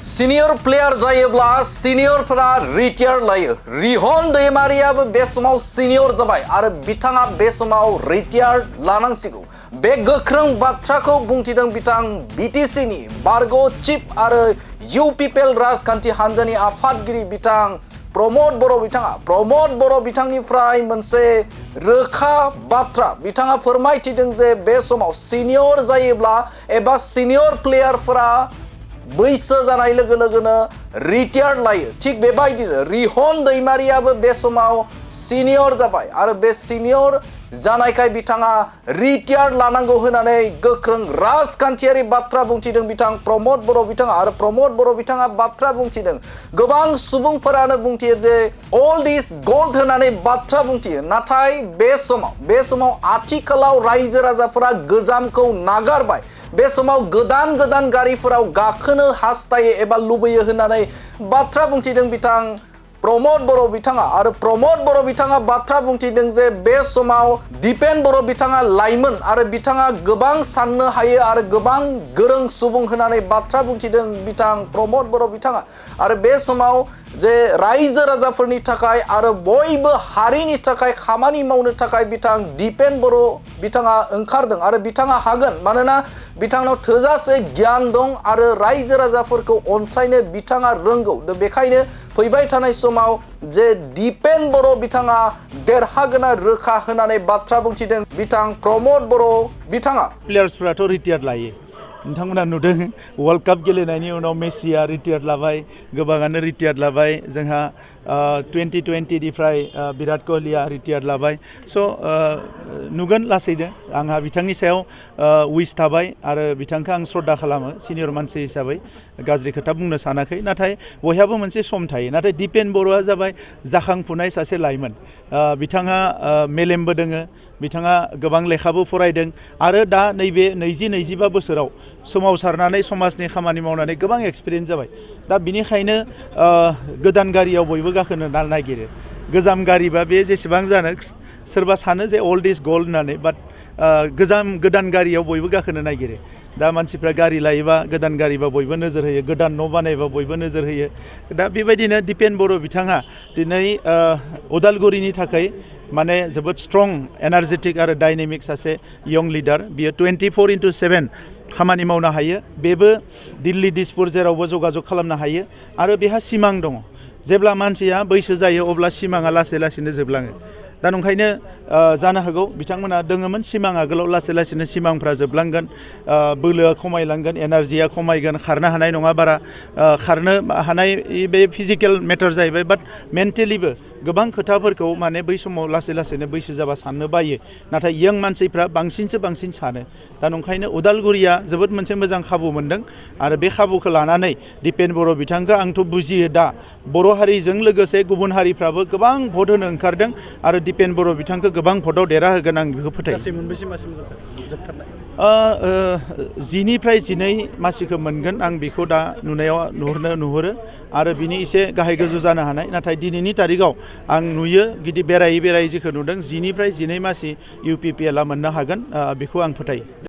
Senior player जायोब्ला सिनियरफोरा retire लायो। रिहन दैमारियाबो बे समाव सिनियर जाबाय आरो बिथाङा बे समाव रिटायार लानांसिगौ। बे गोख्रों बाथ्राखौ बुंथिदों बिथां बिटिसिनि बारग' चिफ आरो इउपिपिएल राजखान्थि हान्जानि आफादगिरि बिथां प्रमद बर' बिथांनिफ्राय मोनसे रोखा बाथ्रा बिथाङा फोरमायथिदों जे बे समाव सिनियर जायोब्ला एबा सिनियर प्लेयारफोरा बैसो जानाय लोगो लोगोनो रिटायार लायो। थिग बेबायदिनो रिहन दैमारियाबो बे समाव सिनियर जाबाय आरो बे सिनियर जानायखाय बिथाङा रिटायार लानांगौ होननानै गोख्रों राजखान्थियारि बाथ्रा बुंथिदों बिथां प्रमद बर' बिथाङा आरो प्रमद बर' बिथाङा बाथ्रा बुंथिदों। गोबां सुबुंफोरानो बुंथियो जे अल्ड इज गोल्ड होननानै बाथ्रा बुंथियो, नाथाय बे समाव आथिखालाव रायजो राजाफोरा गोजामखौ नागारबाय। बे समाव गोदान गोदान गारिफोराव गाखोनो हास्थायो एबा लुबैयो होननानै बाथ्रा बुंथिदों बिथां प्रमद बर' बिथाङा आरो प्रमद बर' बिथाङा बाथ्रा बुंथिदों जे बे समाव दिपेन बर' बिथाङा लाइमोन आरो बिथाङा गोबां साननो हायो आरो गोबां गोरों सुबुं होननानै बाथ्रा बुंथिदों बिथां प्रमद बर' बिथाङा आरो बे समाव जे रायजो राजाफोरनि थाखाय आरो बयबो हारिनि थाखाय खामानि मावनो थाखाय बिथां दिपेन बर' बिथाङा ओंखारदों आरो बिथाङा हागोन, मानोना बिथांनाव थोजासे गियान दं आरो रायजो राजाफोरखौ अनसायनो बिथाङा रोंगौ। बेखायनो फैबाय थानाय समाव जे दिपेन बर' बिथाङा देरहागोना रोखा होननानै बाथ्रा बुंथिदों बिथां प्रमद बर' बिथाङा। प्लेयार्सफोराथ' रिटायार लायो, नोंथांमोना नुदों वर्ल्ड काप गेलेनायनि उनाव मेसिया रिटायार लाबाय, गोबाङानो रिटायार लाबाय, जोंहा 2020निफ्राय बिराट कहलिया रिटायार लाबाय। स' नुगोन लासैनो, आंहा बिथांनि सायाव उइस थाबाय आरो बिथांखौ आं श्रद्धा खालामो सिनियर मानसि हिसाबै, गाज्रि खोथा बुंनो सानाखै। नाथाय बयहाबो मोनसे सम थायो। नाथाय दिपेन बर'आ जाबाय जाखांफुनाय सासे लाइमोन, बिथाङा मेलेमबो दोङो, बिथाङा गोबां लेखाबो फरायदों आरो दा नैबे 20-25 बोसोराव सोमावसारनानै समाजनि खामानि मावनानै गोबां एक्सपिरियेन्स जाबाय। दा बिनिखायनो गोदान गारियाव बयबो गाखोनो नागिरो। गोजाम गारिबा बे जेसेबां जानो, सोरबा सानो जे अल्ड इज गोल्ड होननानै, बाट गोदान गारियाव बयबो गाखोनो नागिरो। दा मानसिफ्रा गारि लायोबा, गोदान गारिबा बयबो नोजोर होयो, गोदान न' बानायबा बयबो नोजोर होयो। दा बेबायदिनो दिपेन बर' बिथाङा दिनै उदालगुरिनि थाखाय माने जोबोद स्ट्रं, एनार्जेटिक आरो डाइनेमिक सासे यं लिडार। बियो 24/7 खामानि मावनो हायो। बेबो दिल्ली दिसपुर जेरावबो जगाजग खालामनो हायो आरो बेहा सिमां दङ। जेब्ला मानसिया बैसो जायो अब्ला सिमाङा लासै लासैनो जोबलाङो। दा नंखायनो जानो हागौ बिथांमोना दोङोमोन सिमां आगोलाव, लासै लासैनो सिमांफ्रा जोबलांगोन, बोलोआ खमायलांगोन, एनार्जिया खमायगोन, खारनो हानाय नङा बारा। खारनो हानाय बे फिजिकेल मेटार जाहैबाय, बाट मेन्टेलिबो गोबां खोथाफोरखौ माने बै समाव लासै लासैनो बैसो जाबा साननो बायो, नाथाय यं मानसिफ्रा बांसिन सानो। दा नंखायनो उदालगुरिया जोबोद मोनसे मोजां खाबु मोनदों आरो बे खाबुखौ लानानै दिपेन बर' बिथांखौ आंथ' बुजियो, दा बर' हारिजों लोगोसे गुबुन हारिफ्राबो गोबां भट होनो ओंखारदों आरो दिपेन बर' बिथांखौ गोबां भटआव देरहाहोगोन, आं बेखौ फोथायो। 10निफ्राय 12 मासिखौ मोनगोन, आं बेखौ दा नुहुरो आरो बिनि एसे गाहाय गोजौ जानो हानाय। नाथाय दिनैनि तारिखाव आं नुयो गिदिर बेरायै जेखौ नुदों 10निफ्राय 12 मासि इउपिपिएलआ मोननो हागोन, बेखौ आं फोथायो।